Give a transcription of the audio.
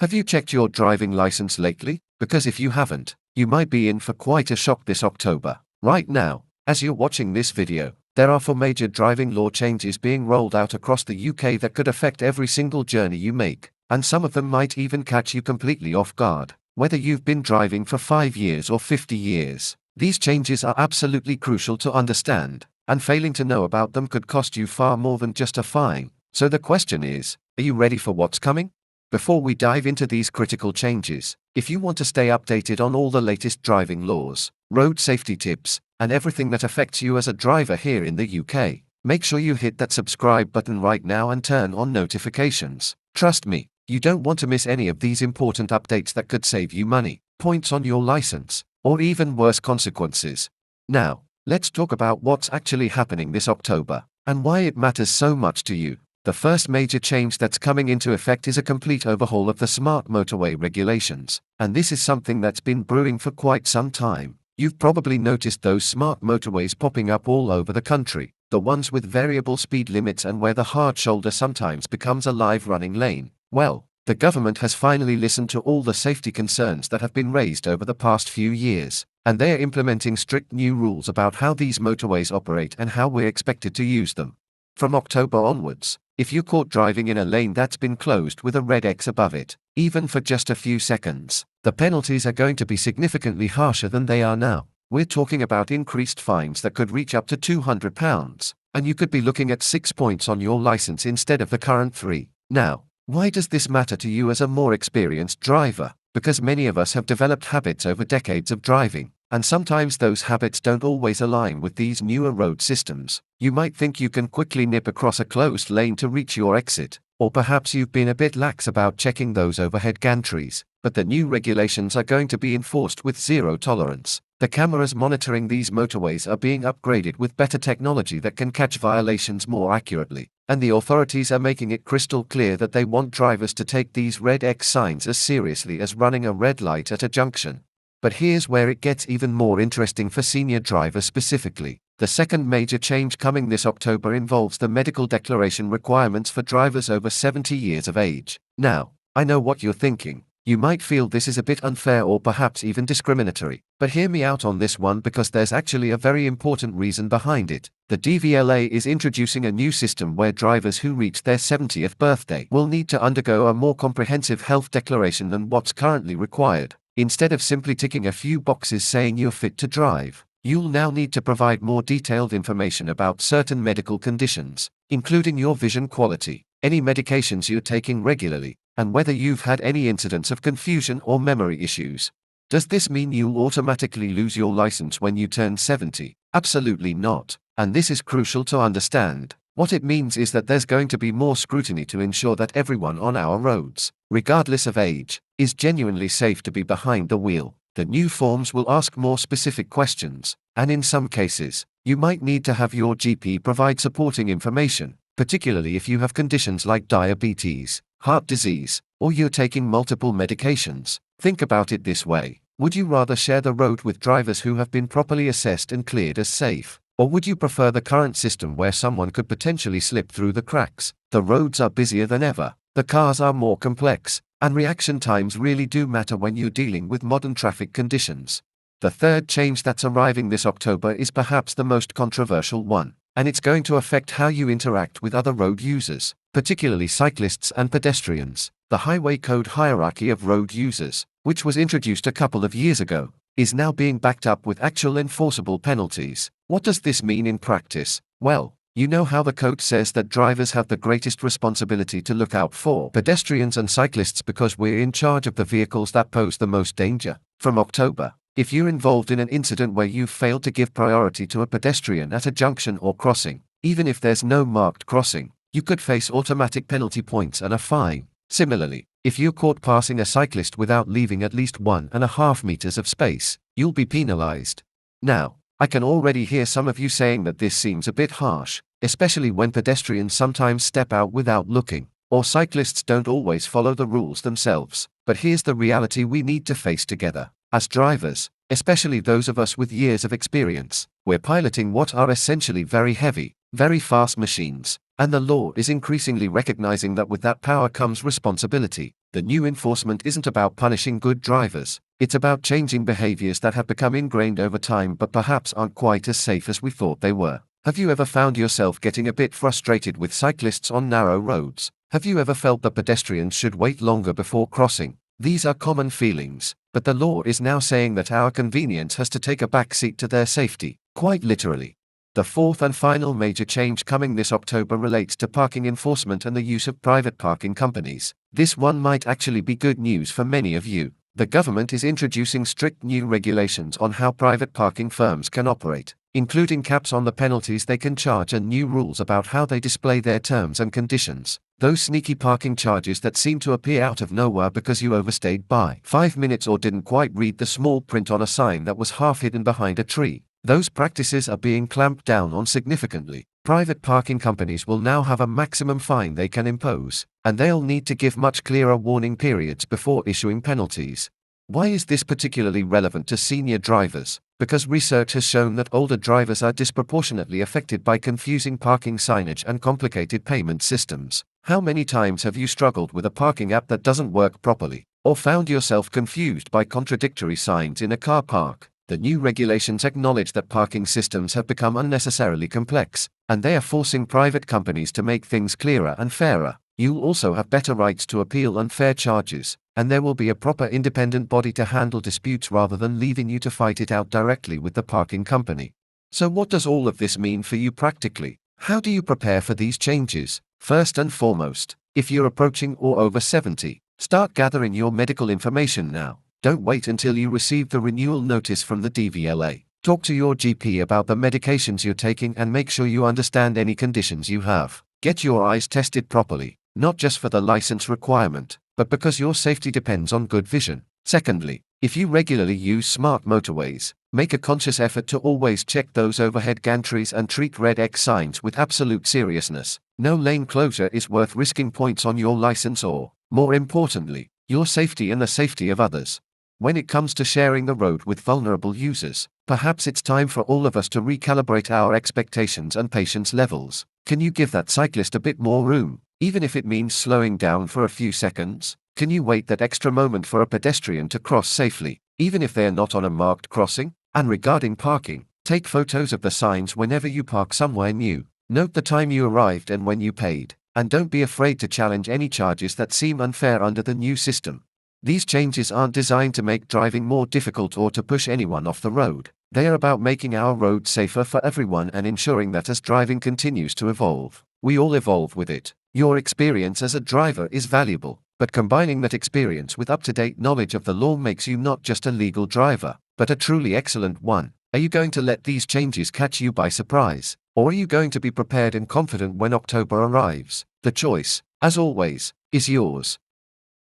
Have you checked your driving license lately? Because if you haven't, you might be in for quite a shock this October. Right now, as you're watching this video, there are 4 major driving law changes being rolled out across the UK that could affect every single journey you make, and some of them might even catch you completely off guard, whether you've been driving for 5 years or 50 years. These changes are absolutely crucial to understand, and failing to know about them could cost you far more than just a fine. So the question is, are you ready for what's coming? Before we dive into these critical changes, if you want to stay updated on all the latest driving laws, road safety tips, and everything that affects you as a driver here in the UK, make sure you hit that subscribe button right now and turn on notifications. Trust me, you don't want to miss any of these important updates that could save you money, points on your license, or even worse consequences. Now, let's talk about what's actually happening this October, and why it matters so much to you. The first major change that's coming into effect is a complete overhaul of the smart motorway regulations, and this is something that's been brewing for quite some time. You've probably noticed those smart motorways popping up all over the country, the ones with variable speed limits and where the hard shoulder sometimes becomes a live running lane. Well, the government has finally listened to all the safety concerns that have been raised over the past few years, and they are implementing strict new rules about how these motorways operate and how we're expected to use them. From October onwards, if you're caught driving in a lane that's been closed with a red X above it, even for just a few seconds, the penalties are going to be significantly harsher than they are now. We're talking about increased fines that could reach up to £200, and you could be looking at 6 points on your license instead of the current 3. Now, why does this matter to you as a more experienced driver? Because many of us have developed habits over decades of driving, and sometimes those habits don't always align with these newer road systems. You might think you can quickly nip across a closed lane to reach your exit, or perhaps you've been a bit lax about checking those overhead gantries, but the new regulations are going to be enforced with zero tolerance. The cameras monitoring these motorways are being upgraded with better technology that can catch violations more accurately, and the authorities are making it crystal clear that they want drivers to take these red X signs as seriously as running a red light at a junction. But here's where it gets even more interesting for senior drivers specifically. The second major change coming this October involves the medical declaration requirements for drivers over 70 years of age. Now, I know what you're thinking. You might feel this is a bit unfair or perhaps even discriminatory, but hear me out on this one because there's actually a very important reason behind it. The DVLA is introducing a new system where drivers who reach their 70th birthday will need to undergo a more comprehensive health declaration than what's currently required. Instead of simply ticking a few boxes saying you're fit to drive, you'll now need to provide more detailed information about certain medical conditions, including your vision quality, any medications you're taking regularly, and whether you've had any incidents of confusion or memory issues. Does this mean you'll automatically lose your license when you turn 70? Absolutely not, and this is crucial to understand. What it means is that there's going to be more scrutiny to ensure that everyone on our roads, regardless of age, is genuinely safe to be behind the wheel. The new forms will ask more specific questions, and in some cases, you might need to have your GP provide supporting information, particularly if you have conditions like diabetes, heart disease, or you're taking multiple medications. Think about it this way. Would you rather share the road with drivers who have been properly assessed and cleared as safe? Or would you prefer the current system where someone could potentially slip through the cracks? The roads are busier than ever, the cars are more complex, and reaction times really do matter when you're dealing with modern traffic conditions. The third change that's arriving this October is perhaps the most controversial one, and it's going to affect how you interact with other road users, particularly cyclists and pedestrians. The Highway Code hierarchy of road users, which was introduced a couple of years ago, is now being backed up with actual enforceable penalties. What does this mean in practice? Well, you know how the code says that drivers have the greatest responsibility to look out for pedestrians and cyclists because we're in charge of the vehicles that pose the most danger. From October, if you're involved in an incident where you've failed to give priority to a pedestrian at a junction or crossing, even if there's no marked crossing, you could face automatic penalty points and a fine. Similarly, if you're caught passing a cyclist without leaving at least 1.5 meters of space, you'll be penalized. Now, I can already hear some of you saying that this seems a bit harsh, especially when pedestrians sometimes step out without looking, or cyclists don't always follow the rules themselves. But here's the reality we need to face together. As drivers, especially those of us with years of experience, we're piloting what are essentially very heavy, very fast machines, and the law is increasingly recognizing that with that power comes responsibility. The new enforcement isn't about punishing good drivers, it's about changing behaviors that have become ingrained over time but perhaps aren't quite as safe as we thought they were. Have you ever found yourself getting a bit frustrated with cyclists on narrow roads? Have you ever felt that pedestrians should wait longer before crossing? These are common feelings, but the law is now saying that our convenience has to take a backseat to their safety, quite literally. The fourth and final major change coming this October relates to parking enforcement and the use of private parking companies. This one might actually be good news for many of you. The government is introducing strict new regulations on how private parking firms can operate, including caps on the penalties they can charge and new rules about how they display their terms and conditions. Those sneaky parking charges that seem to appear out of nowhere because you overstayed by 5 minutes or didn't quite read the small print on a sign that was half hidden behind a tree. Those practices are being clamped down on significantly. Private parking companies will now have a maximum fine they can impose, and they'll need to give much clearer warning periods before issuing penalties. Why is this particularly relevant to senior drivers? Because research has shown that older drivers are disproportionately affected by confusing parking signage and complicated payment systems. How many times have you struggled with a parking app that doesn't work properly, or found yourself confused by contradictory signs in a car park? The new regulations acknowledge that parking systems have become unnecessarily complex, and they are forcing private companies to make things clearer and fairer. You'll also have better rights to appeal unfair charges, and there will be a proper independent body to handle disputes rather than leaving you to fight it out directly with the parking company. So what does all of this mean for you practically? How do you prepare for these changes? First and foremost, if you're approaching or over 70, start gathering your medical information now. Don't wait until you receive the renewal notice from the DVLA. Talk to your GP about the medications you're taking and make sure you understand any conditions you have. Get your eyes tested properly, not just for the license requirement, but because your safety depends on good vision. Secondly, if you regularly use smart motorways, make a conscious effort to always check those overhead gantries and treat red X signs with absolute seriousness. No lane closure is worth risking points on your license or, more importantly, your safety and the safety of others. When it comes to sharing the road with vulnerable users, perhaps it's time for all of us to recalibrate our expectations and patience levels. Can you give that cyclist a bit more room, even if it means slowing down for a few seconds? Can you wait that extra moment for a pedestrian to cross safely, even if they are not on a marked crossing? And regarding parking, take photos of the signs whenever you park somewhere new. Note the time you arrived and when you paid, and don't be afraid to challenge any charges that seem unfair under the new system. These changes aren't designed to make driving more difficult or to push anyone off the road. They are about making our roads safer for everyone and ensuring that as driving continues to evolve, we all evolve with it. Your experience as a driver is valuable, but combining that experience with up-to-date knowledge of the law makes you not just a legal driver, but a truly excellent one. Are you going to let these changes catch you by surprise, or are you going to be prepared and confident when October arrives? The choice, as always, is yours.